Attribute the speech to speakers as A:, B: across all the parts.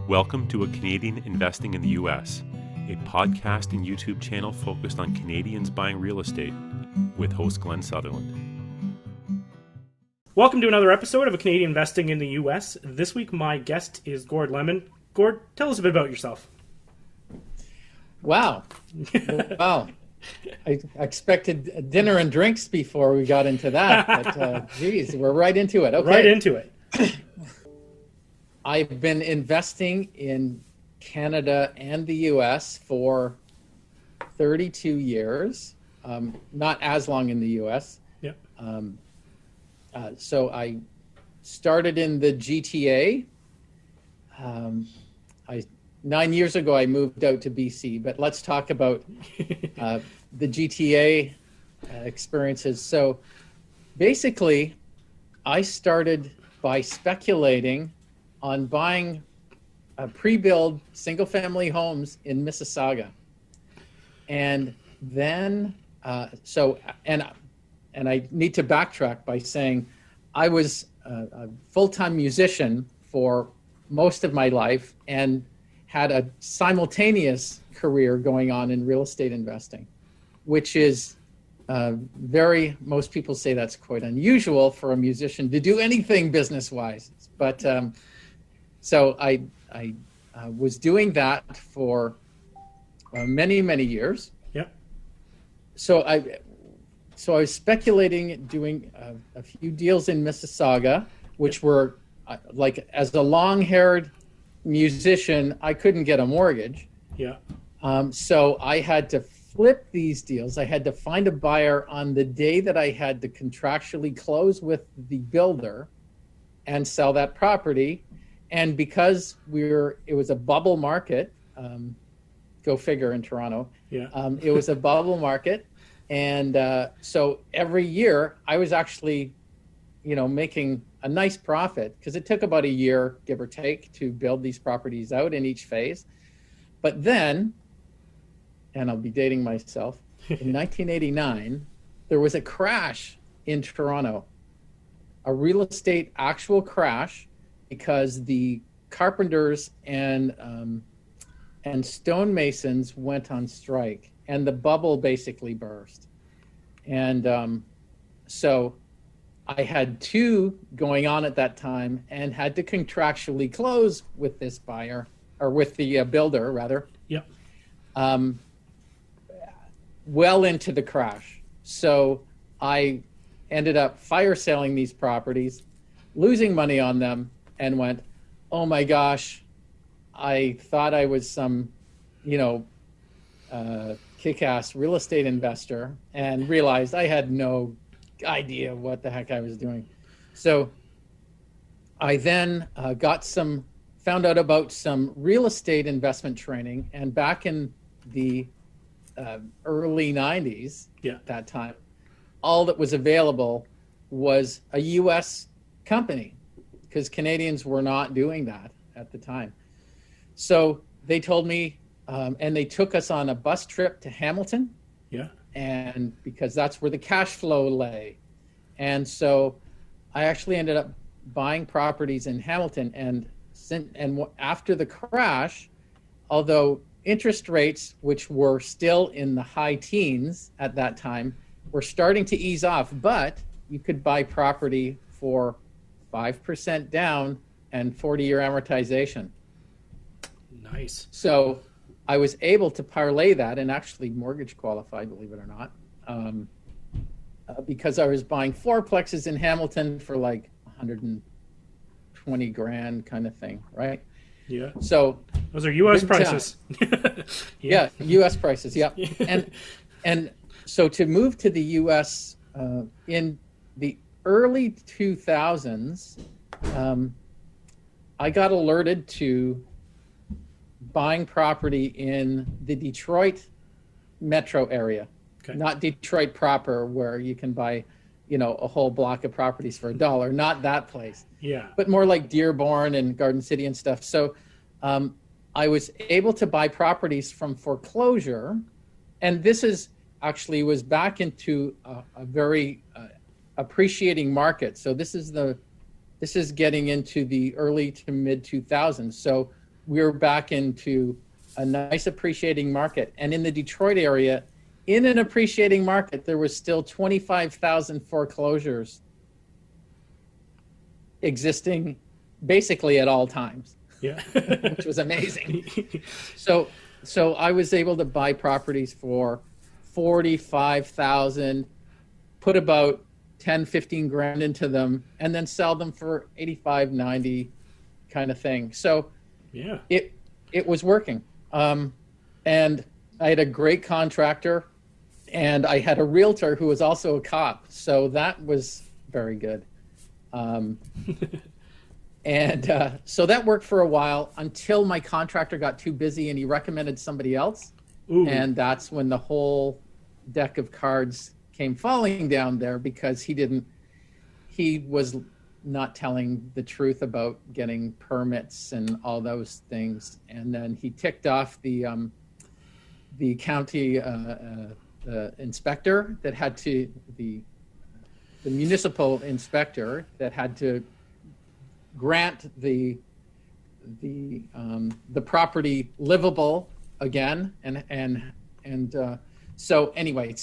A: Welcome to A Canadian Investing in the U.S., a podcast and YouTube channel focused on Canadians buying real estate, with host Glenn Sutherland.
B: Welcome to another episode of A Canadian Investing in the U.S. This week, my guest is Gord Lemon. Gord, tell us a bit about yourself.
C: Wow. Wow. I expected dinner and drinks before we got into that, but geez, we're right into it. Okay.
B: Right into it.
C: I've been investing in Canada and the U.S. for 32 years, not as long in the U.S.
B: Yep.
C: So I started in the GTA. 9 years ago, I moved out to BC, but let's talk about the GTA experiences. So basically, I started by speculating on buying pre-built single-family homes in Mississauga. And then, and I need to backtrack by saying I was a full-time musician for most of my life and had a simultaneous career going on in real estate investing, which is most people say that's quite unusual for a musician to do anything business-wise. But so I was doing that for many, many years.
B: Yep.
C: So I was speculating doing a few deals in Mississauga, which were like, as a long-haired musician, I couldn't get a mortgage.
B: Yeah.
C: So I had to flip these deals. I had to find a buyer on the day that I had to contractually close with the builder and sell that property. And because it was a bubble market, go figure in Toronto.
B: Yeah.
C: It was a bubble market. And so every year I was actually, making a nice profit, because it took about a year, give or take, to build these properties out in each phase. But then, and I'll be dating myself, in 1989, there was a crash in Toronto, a real estate actual crash, because the carpenters and stonemasons went on strike, and the bubble basically burst. And so I had two going on at that time and had to contractually close with this buyer, or with the builder rather.
B: Yep.
C: Well into the crash. So I ended up fire selling these properties, losing money on them, and went, oh my gosh, I thought I was some, kick-ass real estate investor, and realized I had no idea what the heck I was doing. So I then found out about some real estate investment training, and back in the early 90s, at that time, all that was available was a U.S. company, because Canadians were not doing that at the time. So they told me, and they took us on a bus trip to Hamilton.
B: Yeah. And
C: because that's where the cash flow lay. And so I actually ended up buying properties in Hamilton. And after the crash, although interest rates, which were still in the high teens at that time, were starting to ease off, but you could buy property for 5% down and 40-year amortization.
B: Nice.
C: So I was able to parlay that, and actually mortgage qualified, believe it or not, because I was buying fourplexes in Hamilton for like 120 grand kind of thing, right?
B: Yeah.
C: So
B: those are U.S. prices.
C: Yeah, U.S. prices. Yeah. And so to move to the U.S. In the early 2000s, I got alerted to buying property in the Detroit metro area. Okay. Not Detroit proper, where you can buy, a whole block of properties for $1. Not that place.
B: Yeah.
C: But more like Dearborn and Garden City and stuff. So I was able to buy properties from foreclosure, and this was back into a very appreciating market. So this is getting into the early to mid 2000s. So we were back into a nice appreciating market. And in the Detroit area, in an appreciating market, there was still 25,000 foreclosures existing basically at all times.
B: Yeah.
C: Which was amazing. So I was able to buy properties for 45,000, put about 10, 15 grand into them, and then sell them for 85, 90 kind of thing. So
B: yeah,
C: it was working. And I had a great contractor, and I had a realtor who was also a cop. So that was very good. And so that worked for a while until my contractor got too busy and he recommended somebody else.
B: Ooh.
C: And that's when the whole deck of cards came falling down there, because he was not telling the truth about getting permits and all those things. And then he ticked off the county inspector that had to, the municipal inspector that had to grant the property livable again, and so anyway,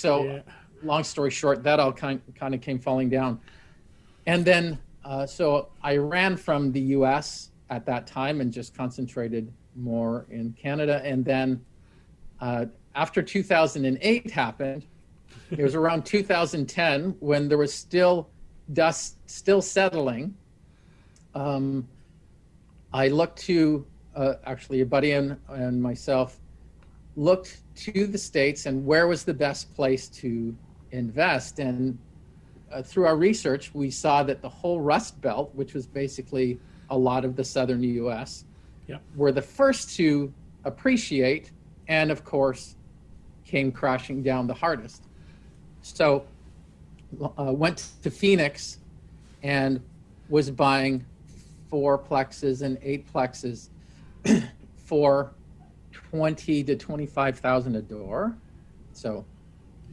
C: long story short, that all kind of came falling down. And then so I ran from the US at that time and just concentrated more in Canada. And then after 2008 happened, it was around 2010 when there was still dust still settling. I looked to, actually a buddy and myself looked to the States and where was the best place to invest. And through our research, we saw that the whole Rust Belt, which was basically a lot of the southern US, were the first to appreciate and, of course, came crashing down the hardest. So went to Phoenix and was buying 4-plexes and 8-plexes for 20 to 25,000 a door. So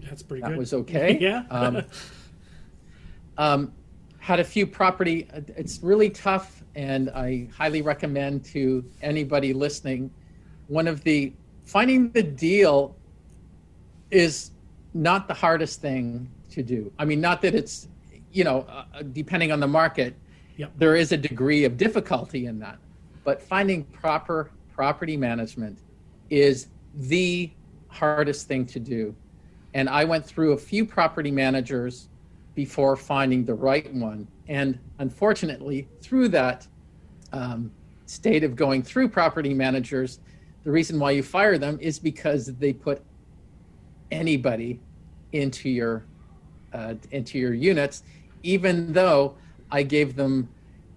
B: that's pretty
C: that
B: good.
C: was okay.
B: Yeah.
C: Had a few property. It's really tough, and I highly recommend to anybody listening. Finding the deal is not the hardest thing to do. I mean, not that it's, depending on the market, there is a degree of difficulty in that, but finding proper property management is the hardest thing to do. And I went through a few property managers before finding the right one. And unfortunately, through that state of going through property managers, the reason why you fire them is because they put anybody into your units, even though I gave them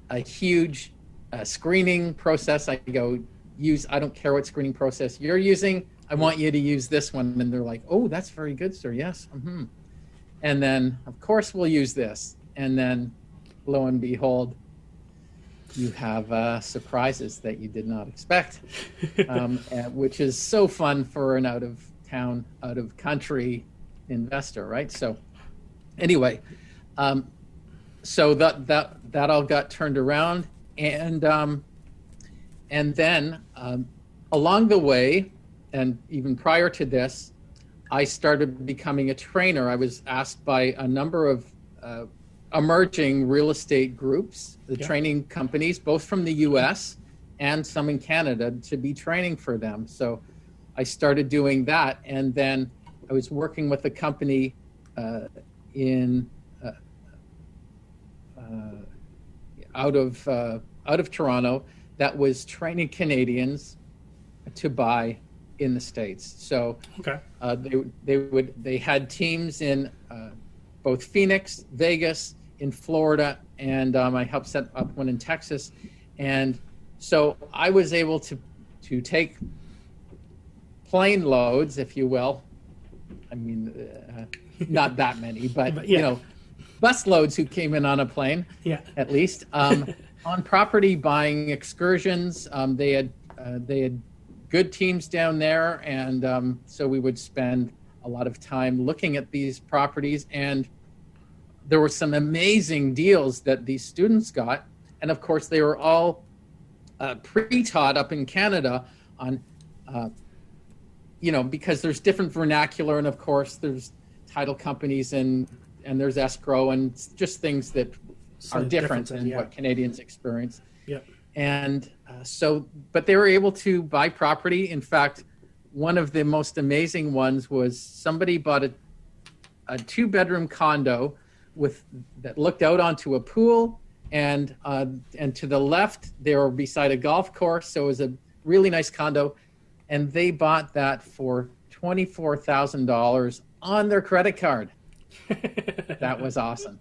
C: a huge screening process. I go, I don't care what screening process you're using, I want you to use this one. And they're like, oh, that's very good, sir. Yes. Mm-hmm. And then, of course, we'll use this. And then, lo and behold, you have surprises that you did not expect, which is so fun for an out-of-town, out-of-country investor, right? So anyway, so that all got turned around. And then along the way, and even prior to this, I started becoming a trainer. I was asked by a number of emerging real estate groups, the training companies, both from the US and some in Canada, to be training for them. So I started doing that. And then I was working with a company out of Toronto that was training Canadians to buy in the States. So they had teams in both Phoenix, Vegas, in Florida, and I helped set up one in Texas. And so I was able to take plane loads, if you will. I mean, not that many, but bus loads who came in on a plane, at least, on property buying excursions. They had good teams down there, and so we would spend a lot of time looking at these properties, and there were some amazing deals that these students got. And of course, they were all pre-taught up in Canada on, because there's different vernacular, and of course there's title companies and there's escrow and just things that are different than what Canadians experience.
B: Yep.
C: And but they were able to buy property. In fact, one of the most amazing ones was somebody bought a 2-bedroom condo that looked out onto a pool, and to the left they were beside a golf course. So it was a really nice condo, and they bought that for $24,000 on their credit card. That was awesome.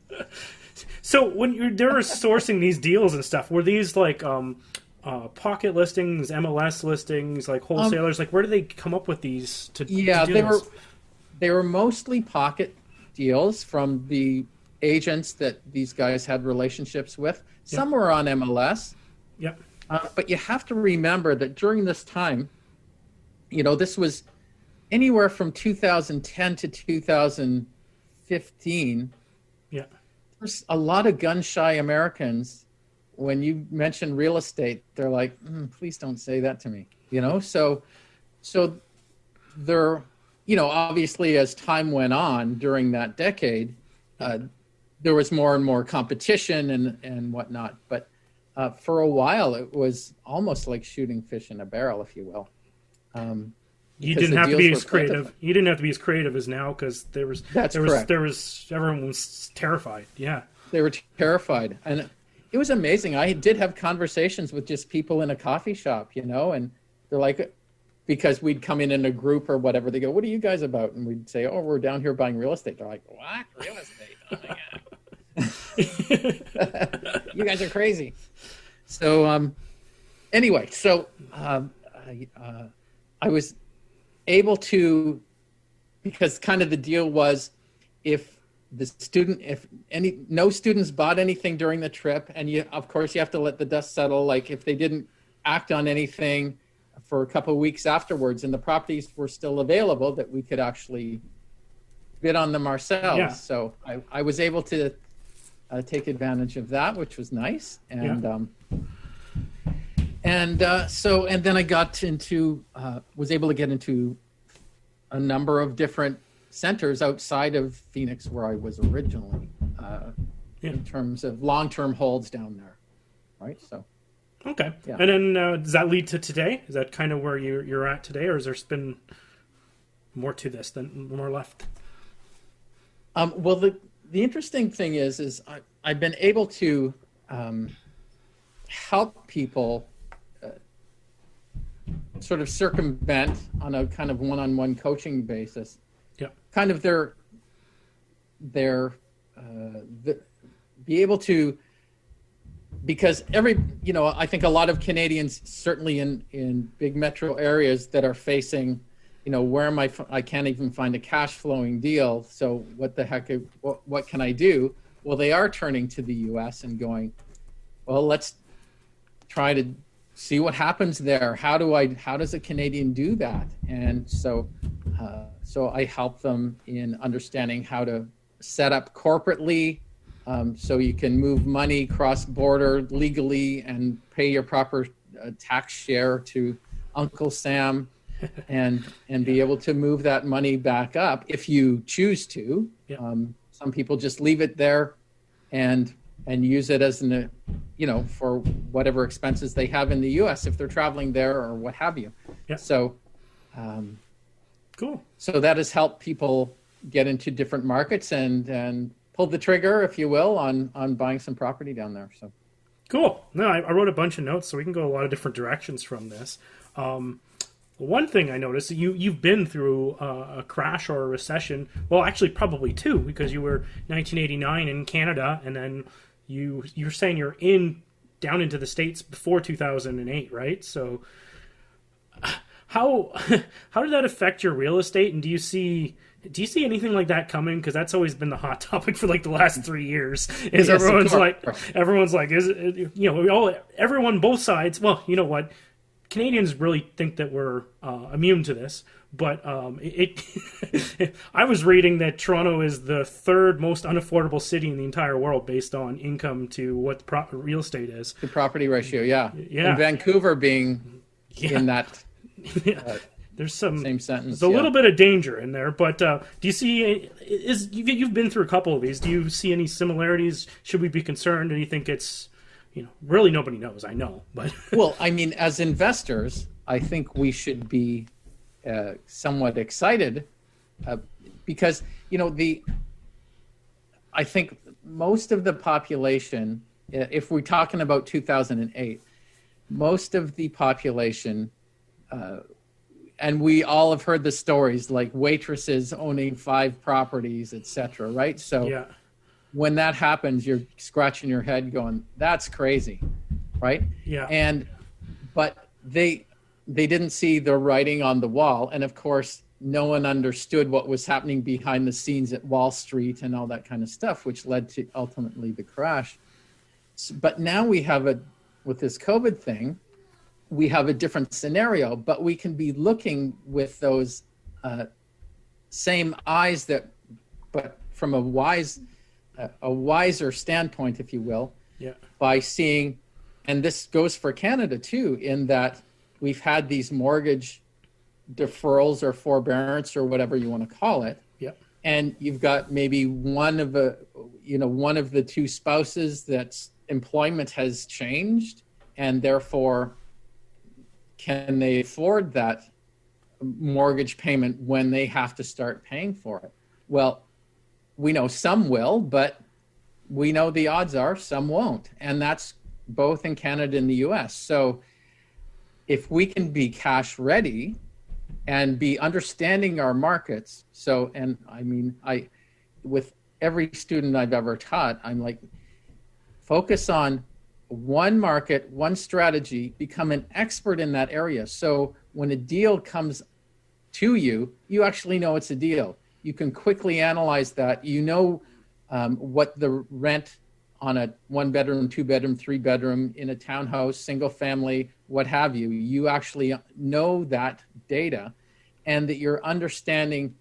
B: So when they were sourcing these deals and stuff, were these like pocket listings, MLS listings, like wholesalers? Like, where do they come up with these to do this?
C: They were mostly pocket deals from the agents that these guys had relationships with. Some were on MLS.
B: Yep.
C: But you have to remember that during this time, this was anywhere from 2010 to 2015.
B: Yeah.
C: There's a lot of gun-shy Americans. When you mention real estate, they're like, please don't say that to me. So they're, obviously as time went on during that decade, there was more and more competition and whatnot. But for a while, it was almost like shooting fish in a barrel, if you will.
B: You didn't have to be as creative. You didn't have to be as creative as now, because everyone was terrified. Yeah,
C: they were terrified, and it was amazing. I did have conversations with just people in a coffee shop, and they're like, because we'd come in a group or whatever. They go, "What are you guys about?" And we'd say, "Oh, we're down here buying real estate." They're like, "What? Real estate? Oh my god, you guys are crazy." So, anyway, I was able to, because kind of the deal was, if no students bought anything during the trip, and of course you have to let the dust settle, like if they didn't act on anything for a couple of weeks afterwards and the properties were still available, that we could actually bid on them ourselves. Yeah. So I was able to take advantage of that, which was nice. And then I got into, was able to get into a number of different centers outside of Phoenix, where I was originally, in terms of long-term holds down there, right? So,
B: okay. Yeah. And then does that lead to today? Is that kind of where you're at today, or has there been more to this than more left?
C: Well, the interesting thing is I've been able to help people sort of circumvent on a kind of one-on-one coaching basis.
B: Yeah.
C: Kind of their be able to, because I think a lot of Canadians, certainly in big metro areas, that are facing, where am I can't even find a cash flowing deal. So what the heck, what can I do? Well, they are turning to the US and going, well, let's try to see what happens there. How does a Canadian do that? And so I help them in understanding how to set up corporately, so you can move money cross-border legally and pay your proper tax share to Uncle Sam, and be able to move that money back up if you choose to.
B: Yeah.
C: Some people just leave it there and use it as for whatever expenses they have in the U.S. if they're traveling there or what have you.
B: Yeah.
C: So,
B: cool.
C: So that has helped people get into different markets and pull the trigger, if you will, on buying some property down there. So,
B: cool. No, I wrote a bunch of notes, so we can go a lot of different directions from this. One thing I noticed, you've been through a crash or a recession. Well, actually, probably two, because you were 1989 in Canada, and then you're saying you're down into the States before 2008, right? So, how did that affect your real estate? And do you see anything like that coming? Because that's always been the hot topic for like the last 3 years. Is
C: yes,
B: everyone's like, is it, everyone both sides? Well, you know what? Canadians really think that we're immune to this, but I was reading that Toronto is the third most unaffordable city in the entire world based on income to what real estate is.
C: The property ratio, yeah.
B: Yeah.
C: And Vancouver being in that
B: there's some
C: same sentence.
B: There's a little bit of danger in there, but do you see? You've been through a couple of these. Do you see any similarities? Should we be concerned? Or do you think it's really nobody knows? I know, but
C: well, I mean, as investors, I think we should be somewhat excited because I think most of the population, if we're talking about 2008, most of the population. And we all have heard the stories like waitresses owning 5 properties, etc. Right? So when that happens, you're scratching your head going, that's crazy. Right?
B: Yeah.
C: But they didn't see the writing on the wall. And of course, no one understood what was happening behind the scenes at Wall Street and all that kind of stuff, which led to ultimately the crash. But now we have with this COVID thing, we have a different scenario, but we can be looking with those same eyes but from a wiser standpoint, if you will, by seeing, and this goes for Canada too, in that we've had these mortgage deferrals or forbearance or whatever you want to call it. And you've got maybe one of the two spouses that's employment has changed, and therefore can they afford that mortgage payment when they have to start paying for it? Well, we know some will, but we know the odds are some won't. And that's both in Canada and the US. So if we can be cash ready and be understanding our markets. So, and I mean, with every student I've ever taught, I'm like, focus on one market, one strategy, become an expert in that area. So when a deal comes to you, you actually know it's a deal. You can quickly analyze that. What the rent on a 1-bedroom, 2-bedroom, 3-bedroom in a townhouse, single family, what have you. You actually know that data, and that you're understanding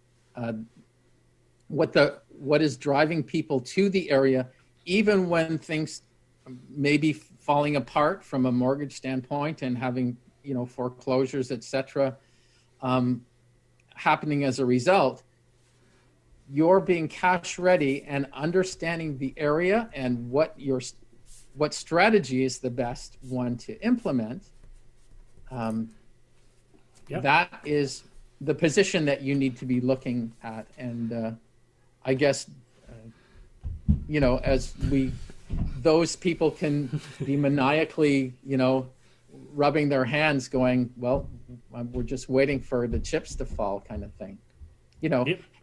C: what is driving people to the area, even when things maybe falling apart from a mortgage standpoint and having, foreclosures, et cetera, happening as a result. You're being cash ready and understanding the area and what strategy is the best one to implement. That is the position that you need to be looking at. And I guess, as those people can be maniacally, rubbing their hands going, well, we're just waiting for the chips to fall kind of thing,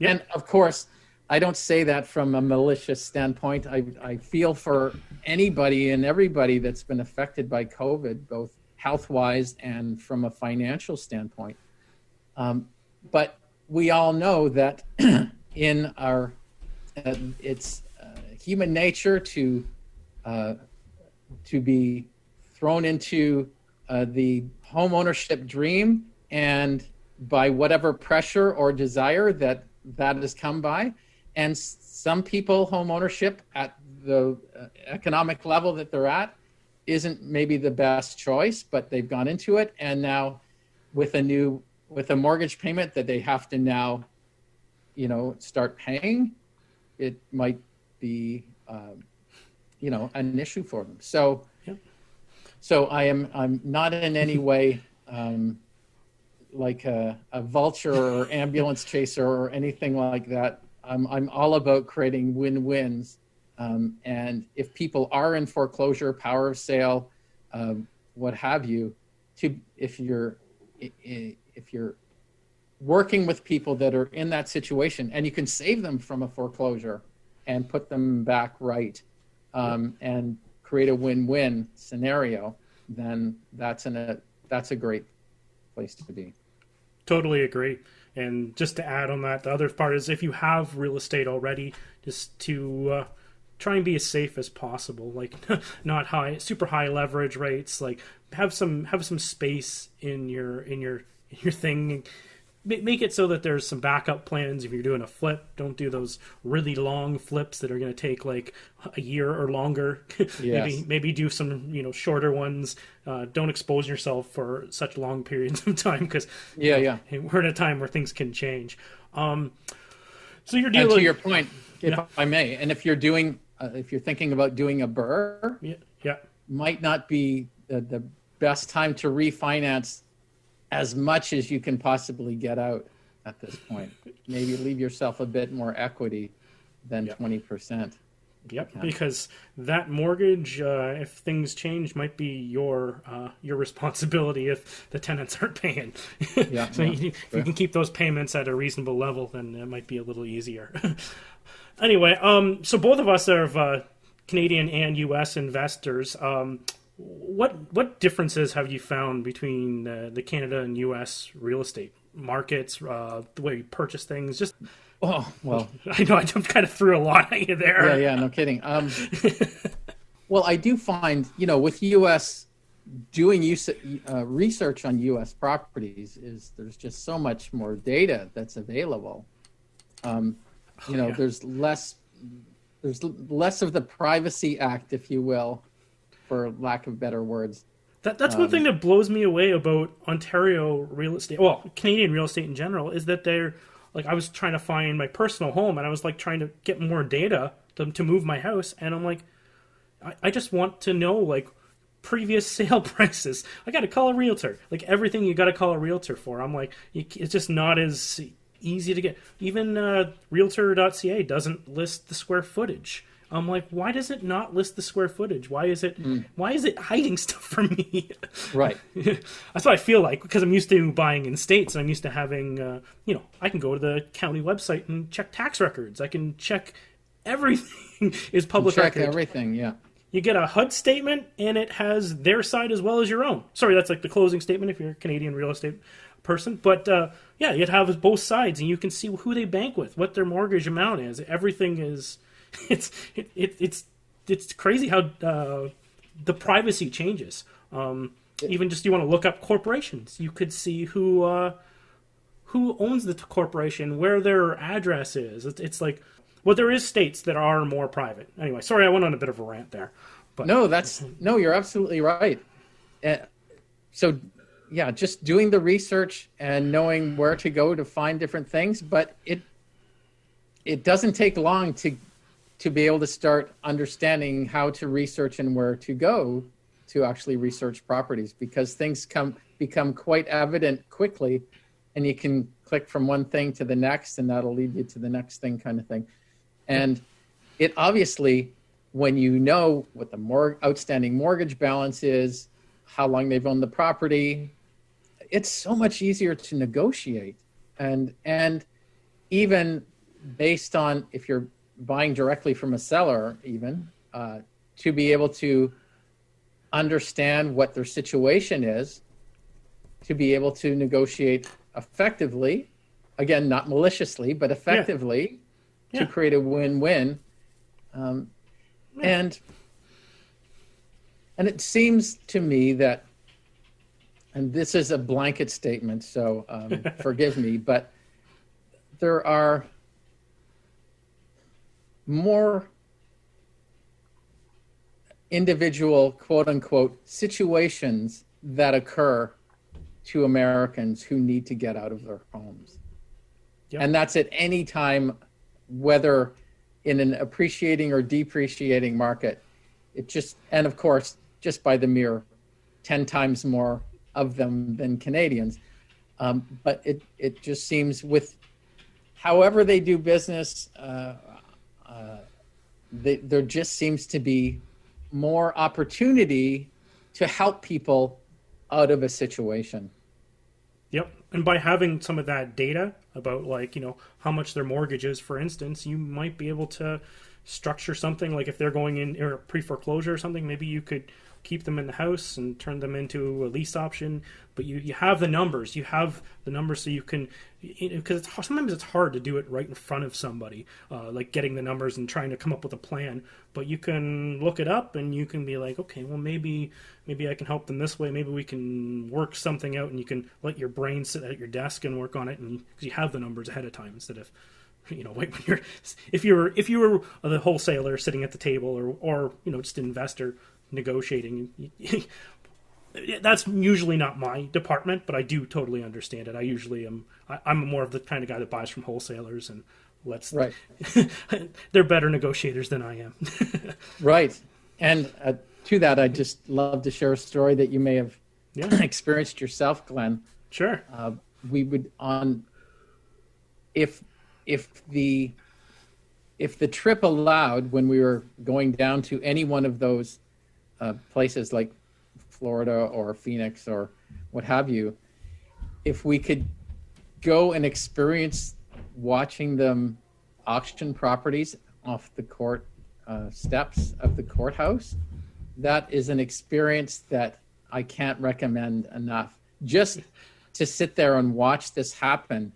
C: And of course, I don't say that from a malicious standpoint. I feel for anybody and everybody that's been affected by COVID, both health-wise and from a financial standpoint. But we all know that in our, it's human nature to be thrown into the home ownership dream, and by whatever pressure or desire that has come by. And some people, home ownership at the economic level that they're at isn't maybe the best choice, but they've gone into it. And now with a mortgage payment that they have to now, start paying, it might be, an issue for them. So I'm not in any way like a vulture or ambulance chaser or anything like that. I'm all about creating win-wins. And if people are in foreclosure, power of sale, what have you, if you're working with people that are in that situation, and you can save them from a foreclosure and put them back right, and create a win-win scenario, then that's a great place to be.
B: Totally agree. And just to add on that, the other part is if you have real estate already, just to try and be as safe as possible, like not super high leverage rates, like have some space in your thing. Make it so that there's some backup plans if you're doing a flip. Don't do those really long flips that are going to take like a year or longer.
C: Yes.
B: maybe do some shorter ones. Don't expose yourself for such long periods of time because we're in a time where things can change. So you're dealing.
C: And to your point, if I may, and if you're thinking about doing a BRRRR, might not be the best time to refinance as much as you can possibly get out at this point. Maybe leave yourself a bit more equity than 20%.
B: Yep, because that mortgage, if things change, might be your responsibility if the tenants aren't paying. If you can keep those payments at a reasonable level, then it might be a little easier. Anyway, so both of us are Canadian and U.S. investors. What differences have you found between the Canada and U.S. real estate markets, the way you purchase things? Just
C: I know
B: I kind of threw a lot at you there.
C: Yeah, no kidding. Well, I do find with U.S. doing research on U.S. properties there's just so much more data that's available. There's less of the Privacy Act, if you will, for lack of better words.
B: That's one thing that blows me away about Ontario real estate, well, Canadian real estate in general, is that they're like, I was trying to find my personal home and I was like trying to get more data to move my house, and I'm like, I just want to know like previous sale prices. I got to call a realtor. Like everything you got to call a realtor for. I'm like, it's just not as easy to get. Even realtor.ca doesn't list the square footage. I'm like, why does it not list the square footage? Why is it hiding stuff from me?
C: Right.
B: That's what I feel like, because I'm used to buying in states, and I'm used to having, I can go to the county website and check tax records. I can check everything is public record.
C: Check everything, yeah.
B: You get a HUD statement, and it has their side as well as your own. Sorry, that's like the closing statement if you're a Canadian real estate person. But you'd have both sides, and you can see who they bank with, what their mortgage amount is. Everything is... It's crazy how the privacy changes. Even just you want to look up corporations, you could see who owns the corporation, where their address is. It's like, well, there is states that are more private. Anyway, sorry, I went on a bit of a rant there. But
C: No, you're absolutely right. So, yeah, just doing the research and knowing where to go to find different things, but it doesn't take long to be able to start understanding how to research and where to go to actually research properties, because things become quite evident quickly, and you can click from one thing to the next, and that'll lead you to the next thing, kind of thing. And it obviously, when you know what the outstanding mortgage balance is, how long they've owned the property, it's so much easier to negotiate. And even based on, if you're buying directly from a seller, even to be able to understand what their situation is, to be able to negotiate effectively, again, not maliciously, but effectively, to create a win-win. And it seems to me that, and this is a blanket statement, so forgive me, but there are more individual, quote unquote, situations that occur to Americans who need to get out of their homes. Yep. And that's at any time, whether in an appreciating or depreciating market. And of course, just by the mere 10 times more of them than Canadians. But it just seems, with however they do business, there just seems to be more opportunity to help people out of a situation.
B: Yep. And by having some of that data about, like, how much their mortgage is, for instance, you might be able to structure something like, if they're going in or pre-foreclosure or something, maybe you could keep them in the house and turn them into a lease option. But you have the numbers. You have the numbers so you can, because sometimes it's hard to do it right in front of somebody, like getting the numbers and trying to come up with a plan. But you can look it up and you can be like, okay, well maybe I can help them this way. Maybe we can work something out, and you can let your brain sit at your desk and work on it, and because you have the numbers ahead of time instead of, wait, when if you were the wholesaler sitting at the table, or just an investor negotiating. That's usually not my department, but I do totally understand it. I usually I'm more of the kind of guy that buys from wholesalers and
C: right.
B: They're better negotiators than I am.
C: Right. And to that, I'd just love to share a story that you may have experienced yourself, Glenn.
B: Sure.
C: We would if the trip allowed, when we were going down to any one of those places like Florida or Phoenix or what have you, if we could go and experience watching them auction properties off the court steps of the courthouse, that is an experience that I can't recommend enough. Just to sit there and watch this happen,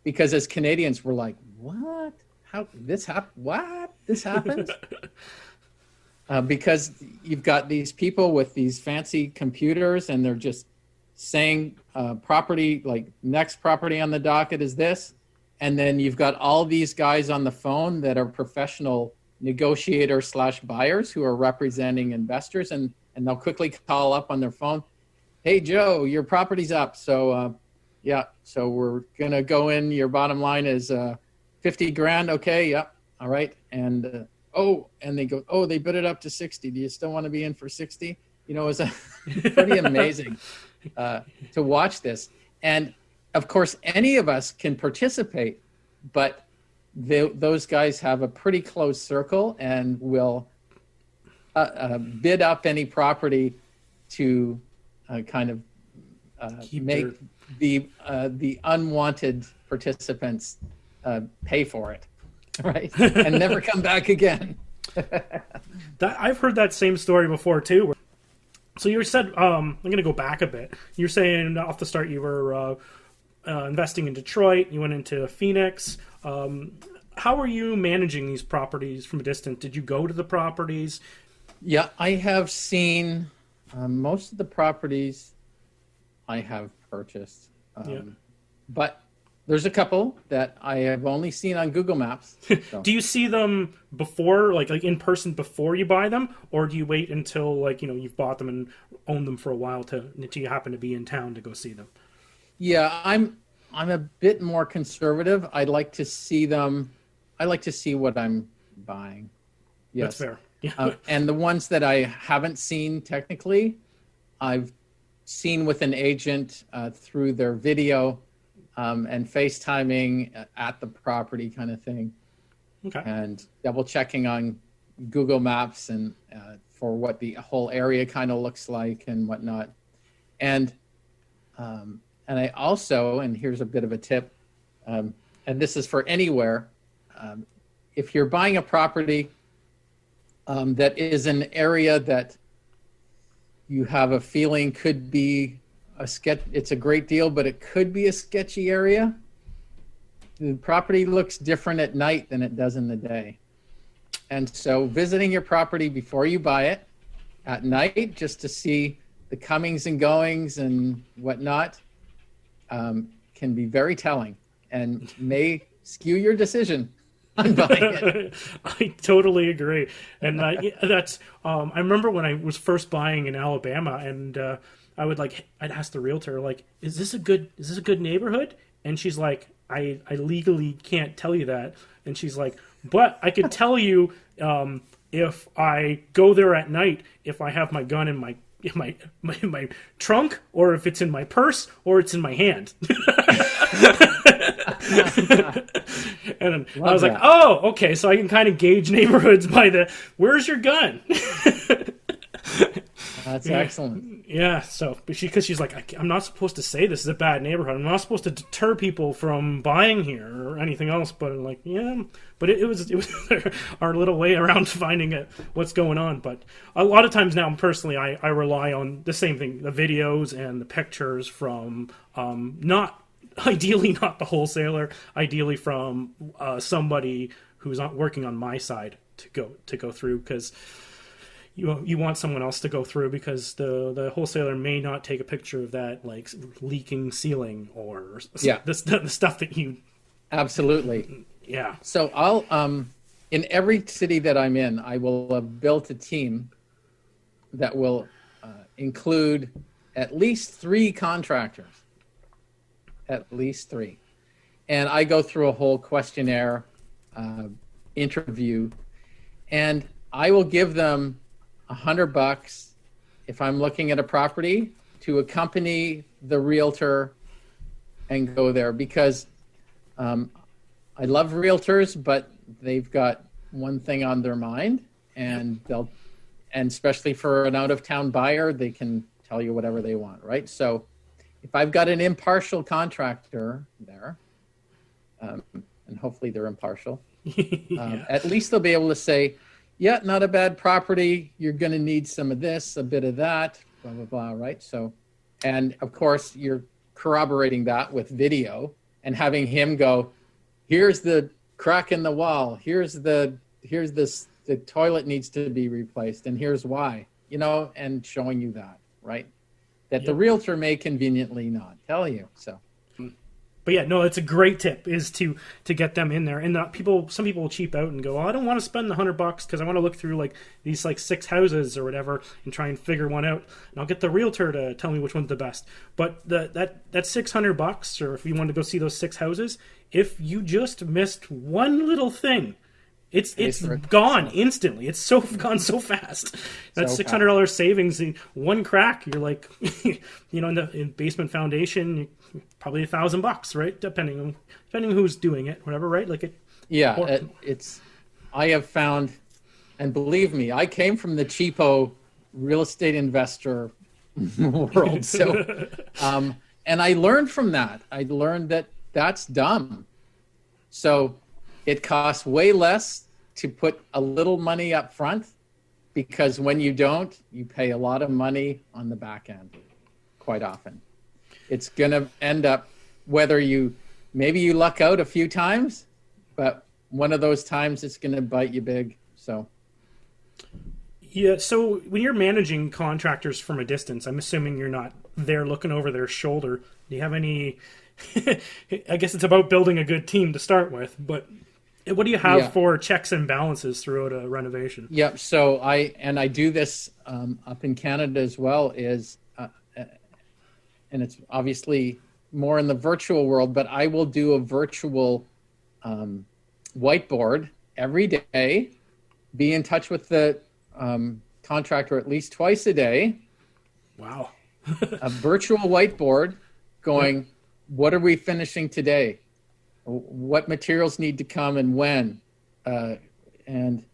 C: because as Canadians, we're like, what? How this happen? What? This happens? Because you've got these people with these fancy computers, and they're just saying property, like next property on the docket is this. And then you've got all these guys on the phone that are professional negotiators / buyers who are representing investors, and they'll quickly call up on their phone, hey, Joe, your property's up. So, so we're going to go in. Your bottom line is 50 grand. Okay. Yep. All right. And, and they go, they bid it up to 60. Do you still want to be in for 60? It was pretty amazing to watch this. And of course, any of us can participate, but those guys have a pretty close circle and will bid up any property to kind of make the unwanted participants pay for it. Right, and never come back again.
B: I've heard that same story before too. So you said, I'm going to go back a bit. You're saying off the start you were investing in Detroit. You went into Phoenix. How are you managing these properties from a distance? Did you go to the properties?
C: Yeah, I have seen most of the properties I have purchased, but there's a couple that I have only seen on Google Maps. So.
B: Do you see them before, like in person before you buy them, or do you wait until you've bought them and owned them for a while until you happen to be in town to go see them?
C: Yeah, I'm a bit more conservative. I'd like to see them. I like to see what I'm buying. Yes.
B: That's fair. Yeah.
C: And the ones that I haven't seen technically, I've seen with an agent through their video. And FaceTiming at the property kind of thing.
B: Okay. And
C: double checking on Google Maps and for what the whole area kind of looks like and whatnot. And I also, and here's a bit of a tip, and this is for anywhere, if you're buying a property that is an area that you have a feeling could be it's a great deal, but it could be a sketchy area. The property looks different at night than it does in the day. And so visiting your property before you buy it at night, just to see the comings and goings and whatnot, can be very telling and may skew your decision on buying it.
B: I totally agree. And that's, I remember when I was first buying in Alabama, and I'd ask the realtor, is this a good neighborhood? And she's like, I legally can't tell you that. And she's like, but I could tell you if I go there at night, if I have my gun in my trunk, or if it's in my purse, or it's in my hand. And I was like, oh, okay, so I can kind of gauge neighborhoods by where's your gun?
C: That's excellent.
B: Yeah, so because she's like, I'm not supposed to say this is a bad neighborhood. I'm not supposed to deter people from buying here or anything else. But I'm like, yeah, but it was our little way around finding it, what's going on. But a lot of times now, personally, I rely on the same thing, the videos and the pictures from ideally not the wholesaler, ideally from somebody who's not working on my side to go through, because you want someone else to go through, because the wholesaler may not take a picture of that, like leaking ceiling or the stuff that you...
C: Absolutely.
B: Yeah.
C: So I'll in every city that I'm in, I will have built a team that will include at least 3 contractors. At least 3. And I go through a whole questionnaire interview, and I will give them $100 if I'm looking at a property to accompany the realtor and go there, because I love realtors, but they've got one thing on their mind, and and especially for an out-of-town buyer, they can tell you whatever they want, right? So if I've got an impartial contractor there, and hopefully they're impartial, at least they'll be able to say, yeah, not a bad property. You're going to need some of this, a bit of that, blah, blah, blah, right? So, and of course, you're corroborating that with video and having him go, here's the crack in the wall. Here's the toilet needs to be replaced, and here's why, and showing you that, right? That the realtor may conveniently not tell you. So,
B: but yeah, no, it's a great tip, is to get them in there. And some people will cheap out and go, I don't want to spend the $100 because I want to look through like these 6 houses or whatever and try and figure one out. And I'll get the realtor to tell me which one's the best. But that $600, or if you want to go see those 6 houses, if you just missed one little thing, it's gone instantly. It's gone so fast. That's $600 savings in one crack. You're like, in basement foundation, probably $1,000, right? Depending who's doing it, whatever, right? Like it.
C: Yeah, I have found, and believe me, I came from the cheapo real estate investor world. So, and I learned from that. I learned that that's dumb. So it costs way less to put a little money up front, because when you don't, you pay a lot of money on the back end quite often. It's going to end up, maybe you luck out a few times, but one of those times it's going to bite you big. So.
B: Yeah. So when you're managing contractors from a distance, I'm assuming you're not there looking over their shoulder. Do you have any, I guess it's about building a good team to start with, but what do you have for checks and balances throughout a renovation?
C: Yep. So I do this up in Canada as well, and it's obviously more in the virtual world, but I will do a virtual whiteboard every day, be in touch with the contractor at least twice a day.
B: Wow.
C: A virtual whiteboard going, what are we finishing today? What materials need to come and when, and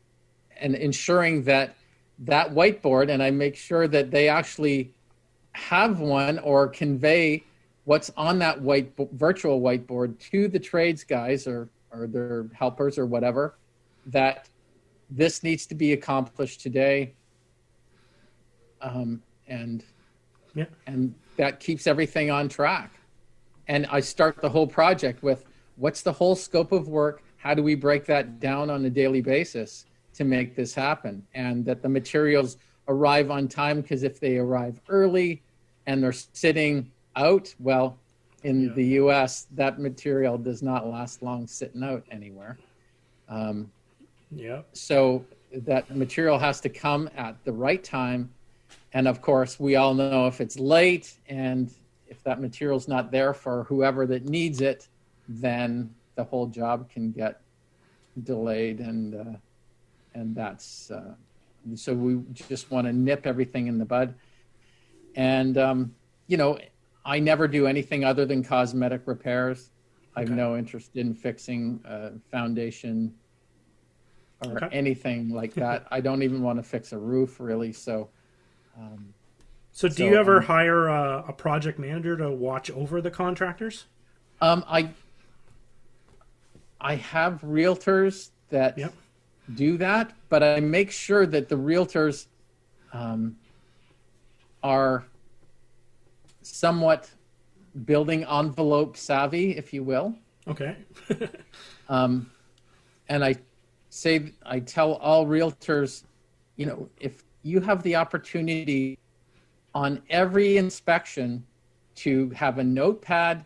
C: ensuring that whiteboard, and I make sure that they actually have one or convey what's on that virtual whiteboard to the trades guys or their helpers or whatever, that this needs to be accomplished today, and that keeps everything on track. And I start the whole project with, what's the whole scope of work? How do we break that down on a daily basis to make this happen? And that the materials arrive on time, because if they arrive early and they're sitting out, well, in the US, that material does not last long sitting out anywhere. So that material has to come at the right time. And of course, we all know if it's late and if that material's not there for whoever that needs it, then the whole job can get delayed, and that's so we just want to nip everything in the bud. And I never do anything other than cosmetic repairs. I have no interest in fixing foundation or anything like that. I don't even want to fix a roof, really. So
B: So do you ever hire a project manager to watch over the contractors?
C: I have realtors that do that, but I make sure that the realtors are somewhat building envelope savvy, if you will.
B: Okay.
C: And I tell all realtors, if you have the opportunity on every inspection to have a notepad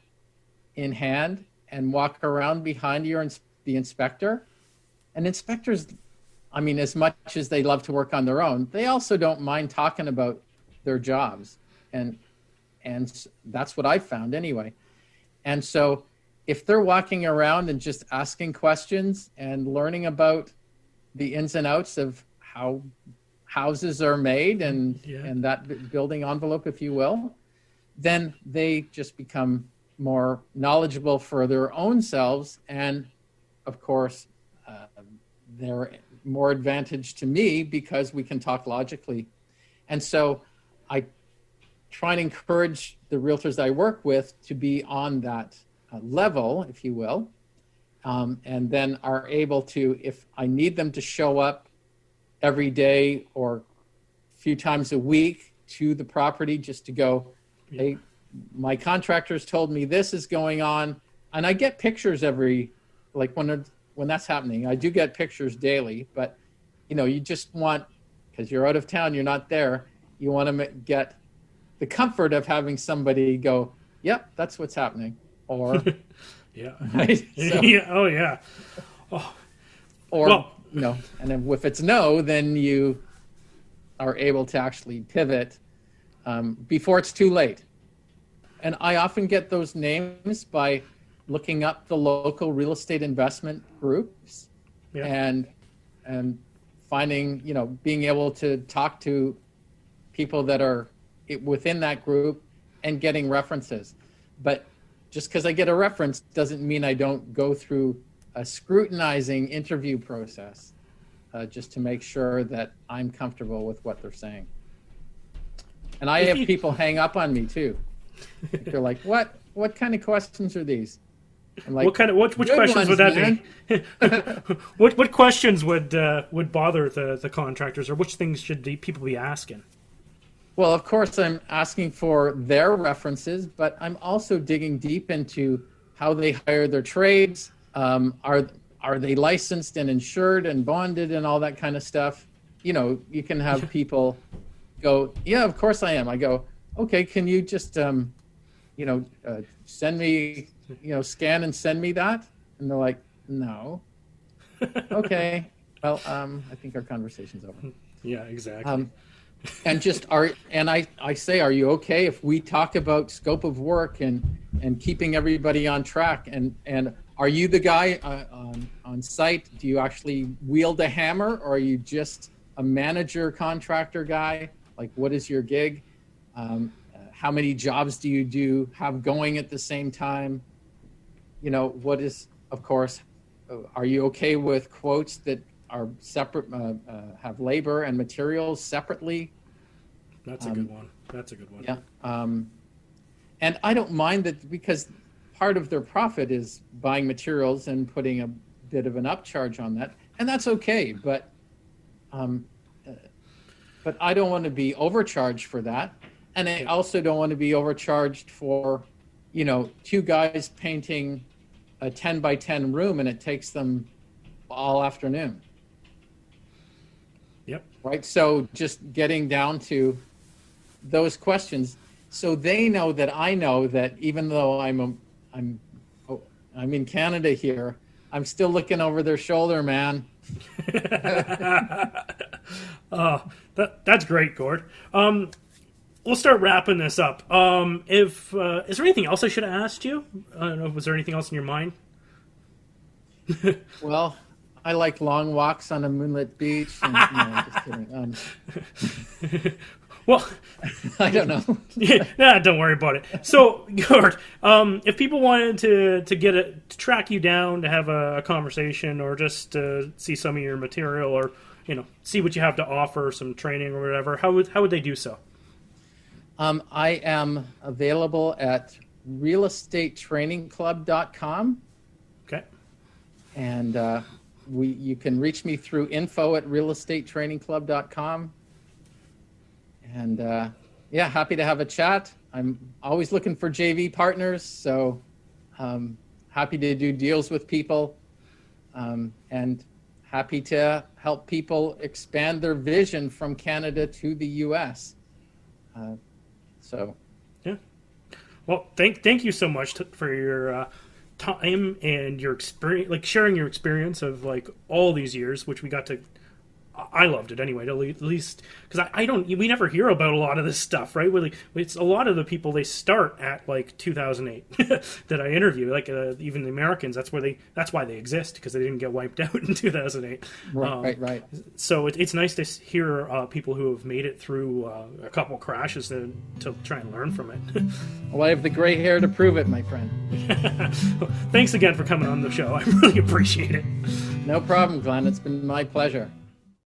C: in hand and walk around behind the inspector, and inspectors, I mean, as much as they love to work on their own, they also don't mind talking about their jobs. And that's what I found anyway. And so if they're walking around and just asking questions and learning about the ins and outs of how houses are made and that building envelope, if you will, then they just become more knowledgeable for their own selves. And of course, they're more advantage to me because we can talk logically. And so I try and encourage the realtors I work with to be on that level, if you will, and then are able to, if I need them to show up every day or a few times a week to the property just to go, hey, my contractors told me this is going on. And I get pictures when that's happening. I do get pictures daily, but you just want, because you're out of town, you're not there, you want to get the comfort of having somebody go, yep, that's what's happening. Or, right? So,
B: oh, yeah. Oh.
C: Or, and then if it's no, then you are able to actually pivot before it's too late. And I often get those names by looking up the local real estate investment groups and finding, being able to talk to people that are within that group and getting references. But just because I get a reference doesn't mean I don't go through a scrutinizing interview process just to make sure that I'm comfortable with what they're saying. And I have people hang up on me too. They're like, what kind of questions are these? I'm like,
B: which questions would that be? What questions would bother the contractors, or which things should people be asking?
C: Well, of course, I'm asking for their references, but I'm also digging deep into how they hire their trades. Are they licensed and insured and bonded and all that kind of stuff? You can have people go, yeah, of course I am. I go, okay, can you just, send me, scan and send me that? And they're like, no. Okay. Well, I think our conversation's over.
B: Yeah, exactly.
C: And I say, are you okay if we talk about scope of work and keeping everybody on track? And are you the guy on site? Do you actually wield a hammer, or are you just a manager contractor guy? Like, what is your gig? How many jobs do you have going at the same time? What is, of course, are you okay with quotes that are separate, have labor and materials separately?
B: That's a good one.
C: Yeah. And I don't mind that, because part of their profit is buying materials and putting a bit of an upcharge on that. And that's okay. But I don't want to be overcharged for that. And I also don't want to be overcharged for, two guys painting a 10 by 10 room and it takes them all afternoon.
B: Yep. Right.
C: So just getting down to those questions, so they know that I know that even though I'm in Canada here, I'm still looking over their shoulder, man.
B: That's great, Gord. We'll start wrapping this up. Is there anything else I should have asked you? I don't know. Was there anything else in your mind?
C: Well, I like long walks on a moonlit beach. And, just kidding.
B: Well,
C: I don't know.
B: Nah, don't worry about it. So, Gord, if people wanted to track you down to have a conversation, or just to see some of your material, or see what you have to offer, some training or whatever, how would they do so?
C: I am available at realestatetrainingclub.com.
B: Okay.
C: And you can reach me through info@realestatetrainingclub.com. And yeah, happy to have a chat. I'm always looking for JV partners, so happy to do deals with people, and happy to help people expand their vision from Canada to the U.S.
B: Yeah. Well, thank you so much for your time and your experience, like sharing your experience of like all these years, which we got to. I loved it anyway, at least because we never hear about a lot of this stuff, right? It's a lot of the people, they start at like 2008 that I interview, like even the Americans. That's why they exist, because they didn't get wiped out in 2008.
C: Right.
B: So it's nice to hear people who have made it through a couple crashes to try and learn from it.
C: Well, I have the gray hair to prove it, my friend.
B: Thanks again for coming on the show. I really appreciate it.
C: No problem, Glenn. It's been my pleasure.